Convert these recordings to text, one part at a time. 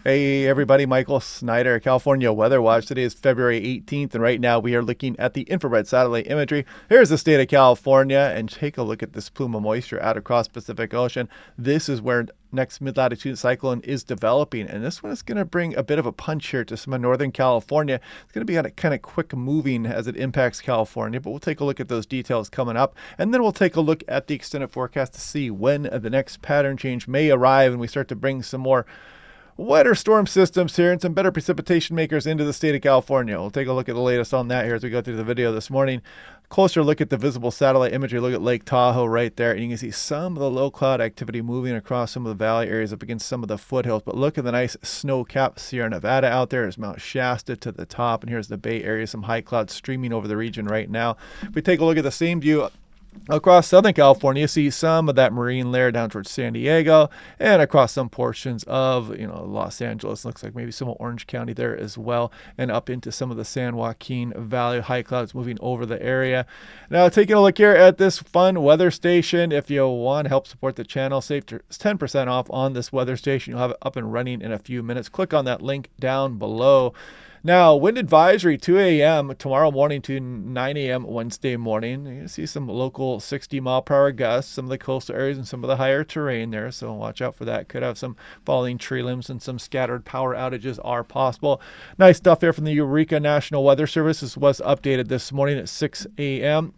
Hey everybody, Michael Snyder, California Weather Watch. Today is February 18th, and right now we are looking at the infrared satellite imagery. Here's the state of California, and take a look at this plume of moisture out across Pacific Ocean. This is where next mid-latitude cyclone is developing, and this one is going to bring a bit of a punch here to some of Northern California. It's going to be kind of quick moving as it impacts California, but we'll take a look at those details coming up, and then we'll take a look at the extended forecast to see when the next pattern change may arrive and we start to bring some more wetter storm systems here and some better precipitation makers into the state of California. We'll take a look at the latest on that here as we go through the video this morning. Closer look at the visible satellite imagery. Look at Lake Tahoe right there, and you can see some of the low cloud activity moving across some of the valley areas up against some of the foothills. But look at the nice snow-capped Sierra Nevada out there. There's Mount Shasta to the top, and here's the Bay Area, some high clouds streaming over the region right now. If we take a look at the same view across Southern California, you see some of that marine layer down towards San Diego and across some portions of, Los Angeles. Looks like maybe some of Orange County there as well, and up into some of the San Joaquin Valley. High clouds moving over the area. Now, taking a look here at this fun weather station. If you want to help support the channel, save 10% off on this weather station. You'll have it up and running in a few minutes. Click on that link down below. Now, wind advisory 2 a.m. tomorrow morning to 9 a.m. Wednesday morning. You see some local 60-mile-per-hour gusts, some of the coastal areas and some of the higher terrain there, so watch out for that. Could have some falling tree limbs and some scattered power outages are possible. Nice stuff here from the Eureka National Weather Service. This was updated this morning at 6 a.m.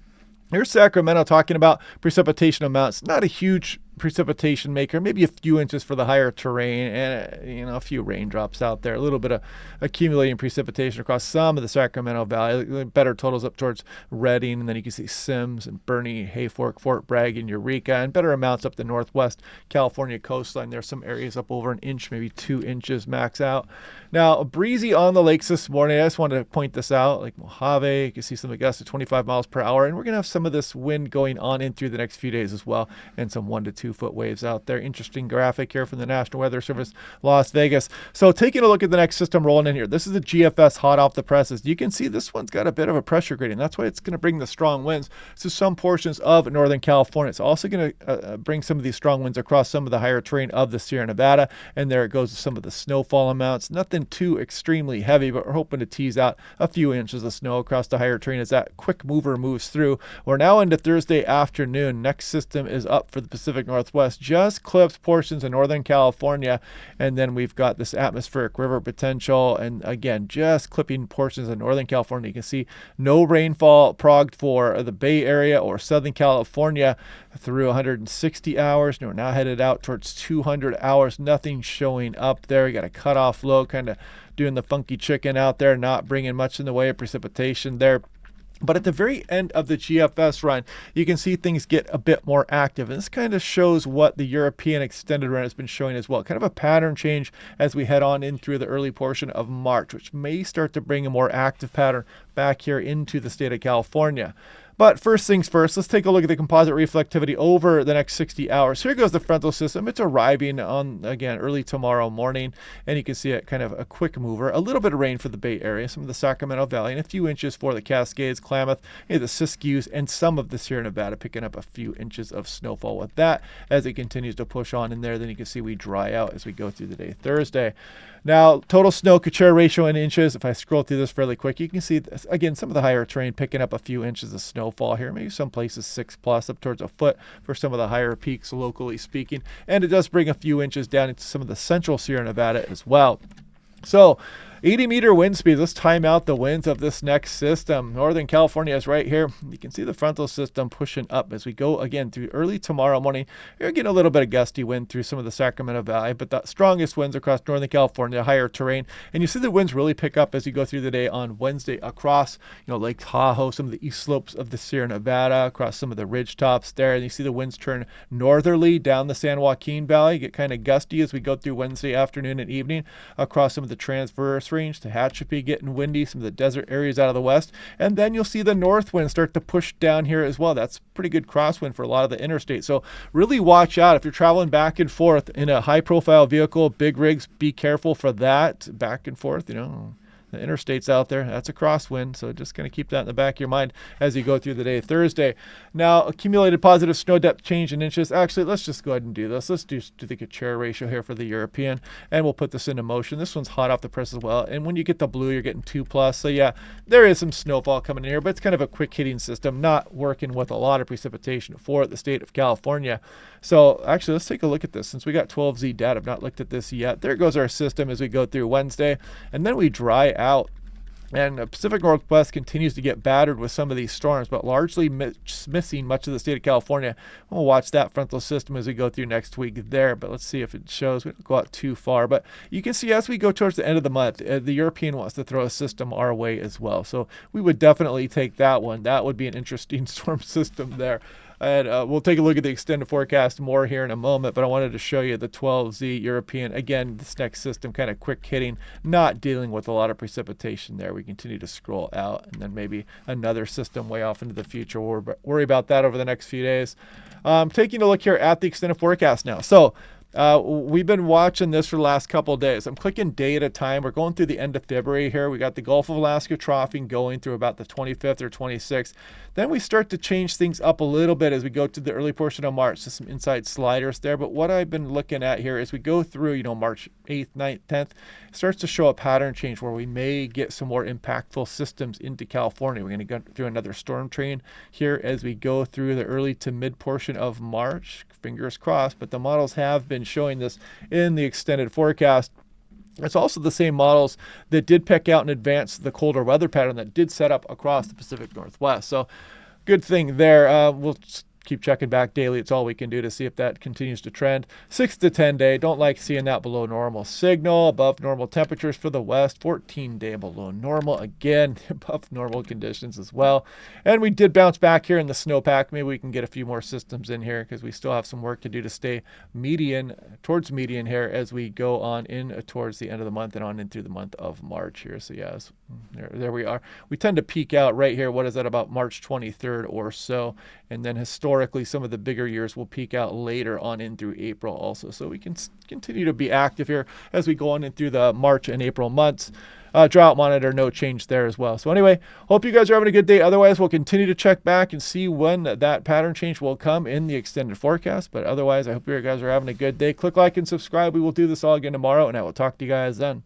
Here's Sacramento talking about precipitation amounts. Not a huge precipitation maker, maybe a few inches for the higher terrain, and a few raindrops out there. A little bit of accumulating precipitation across some of the Sacramento Valley. Better totals up towards Redding, and then you can see Sims and Bernie, Hayfork, Fort Bragg, and Eureka, and better amounts up the northwest California coastline. There's some areas up over an inch, maybe 2 inches max out. Now, breezy on the lakes this morning. I just wanted to point this out. Like Mojave, you can see some gusts of 25 miles per hour, and we're going to have some of this wind going on in through the next few days as well, and some 1 to 2 foot waves out there. Interesting graphic here from the National Weather Service, Las Vegas. So taking a look at the next system rolling in here. This is the GFS hot off the presses. You can see this one's got a bit of a pressure gradient. That's why it's going to bring the strong winds to some portions of Northern California. It's also going to bring some of these strong winds across some of the higher terrain of the Sierra Nevada. And there it goes with some of the snowfall amounts. Nothing too extremely heavy, but we're hoping to tease out a few inches of snow across the higher terrain as that quick mover moves through. We're now into Thursday afternoon. Next system is up for the Pacific Northwest. Just clips portions of Northern California, and then we've got this atmospheric river potential, and again just clipping portions of Northern California. You can see no rainfall progged for the Bay Area or Southern California through 160 hours. We're now headed out towards 200 hours. Nothing showing up there. You got a cutoff low, kind of doing the funky chicken out there, not bringing much in the way of precipitation there. But at the very end of the GFS run, you can see things get a bit more active. And this kind of shows what the European extended run has been showing as well. Kind of a pattern change as we head on in through the early portion of March, which may start to bring a more active pattern back here into the state of California. But first things first, let's take a look at the composite reflectivity over the next 60 hours. Here goes the frontal system. It's arriving on, again, early tomorrow morning, and you can see it kind of a quick mover. A little bit of rain for the Bay Area, some of the Sacramento Valley, and a few inches for the Cascades, Klamath, the Siskiyous, and some of the Sierra Nevada, picking up a few inches of snowfall with that. As it continues to push on in there, then you can see we dry out as we go through the day Thursday. Now, total snow Kuchera ratio in inches. If I scroll through this fairly quick, you can see, again, some of the higher terrain picking up a few inches of snowfall here. Maybe some places 6+ up towards a foot for some of the higher peaks, locally speaking. And it does bring a few inches down into some of the central Sierra Nevada as well. So 80-meter wind speed. Let's time out the winds of this next system. Northern California is right here. You can see the frontal system pushing up as we go again through early tomorrow morning. You're getting a little bit of gusty wind through some of the Sacramento Valley, but the strongest winds across Northern California, higher terrain. And you see the winds really pick up as you go through the day on Wednesday across, Lake Tahoe, some of the east slopes of the Sierra Nevada, across some of the ridge tops there. And you see the winds turn northerly down the San Joaquin Valley, get kind of gusty as we go through Wednesday afternoon and evening across some of the transverse range to Tehachapi, getting windy, some of the desert areas out of the west. And then you'll see the north wind start to push down here as well. That's pretty good crosswind for a lot of the interstate. So really watch out if you're traveling back and forth in a high profile vehicle, big rigs, be careful for that back and forth, the interstates out there. That's a crosswind, so just going to keep that in the back of your mind as you go through the day. Thursday, now accumulated positive snow depth change in inches. Actually, let's just go ahead and do this. Let's do the Kachara ratio here for the European, and we'll put this into motion. This one's hot off the press as well, and when you get the blue, you're getting 2+. So yeah, there is some snowfall coming in here, but it's kind of a quick hitting system, not working with a lot of precipitation for the state of California. So actually, let's take a look at this. Since we got 12Z data, I've not looked at this yet. There goes our system as we go through Wednesday, and then we dry out. And the Pacific Northwest continues to get battered with some of these storms, but largely missing much of the state of California. We'll watch that frontal system as we go through next week there, but let's see if it shows. We don't go out too far, but you can see as we go towards the end of the month, the European wants to throw a system our way as well. So we would definitely take that one. That would be an interesting storm system there. And we'll take a look at the extended forecast more here in a moment, but I wanted to show you the 12Z European. Again, this next system kind of quick hitting, not dealing with a lot of precipitation there. We continue to scroll out, and then maybe another system way off into the future. We'll worry about that over the next few days. Taking a look here at the extended forecast now. So we've been watching this for the last couple of days. I'm clicking day at a time. We're going through the end of February here. We got the Gulf of Alaska troughing going through about the 25th or 26th. Then we start to change things up a little bit as we go to the early portion of March. Just some inside sliders there. But what I've been looking at here as we go through, March 8th, 9th, 10th, starts to show a pattern change where we may get some more impactful systems into California. We're going to go through another storm train here as we go through the early to mid portion of March. Fingers crossed, but the models have been showing this in the extended forecast. It's also the same models that did pick out in advance the colder weather pattern that did set up across the Pacific Northwest. So good thing there. We'll keep checking back daily. It's all we can do to see if that continues to trend. 6 to 10 day. Don't like seeing that below normal signal. Above normal temperatures for the west. 14 day below normal. Again, above normal conditions as well. And we did bounce back here in the snowpack. Maybe we can get a few more systems in here because we still have some work to do to stay towards median here as we go on in towards the end of the month and on in through the month of March here. So yes, there we are. We tend to peak out right here. What is that, about March 23rd or so? And then historically, some of the bigger years will peak out later on in through April also. So we can continue to be active here as we go on in through the March and April months. Drought monitor, no change there as well. So anyway, hope you guys are having a good day. Otherwise, we'll continue to check back and see when that pattern change will come in the extended forecast. But otherwise, I hope you guys are having a good day. Click like and subscribe. We will do this all again tomorrow, and I will talk to you guys then.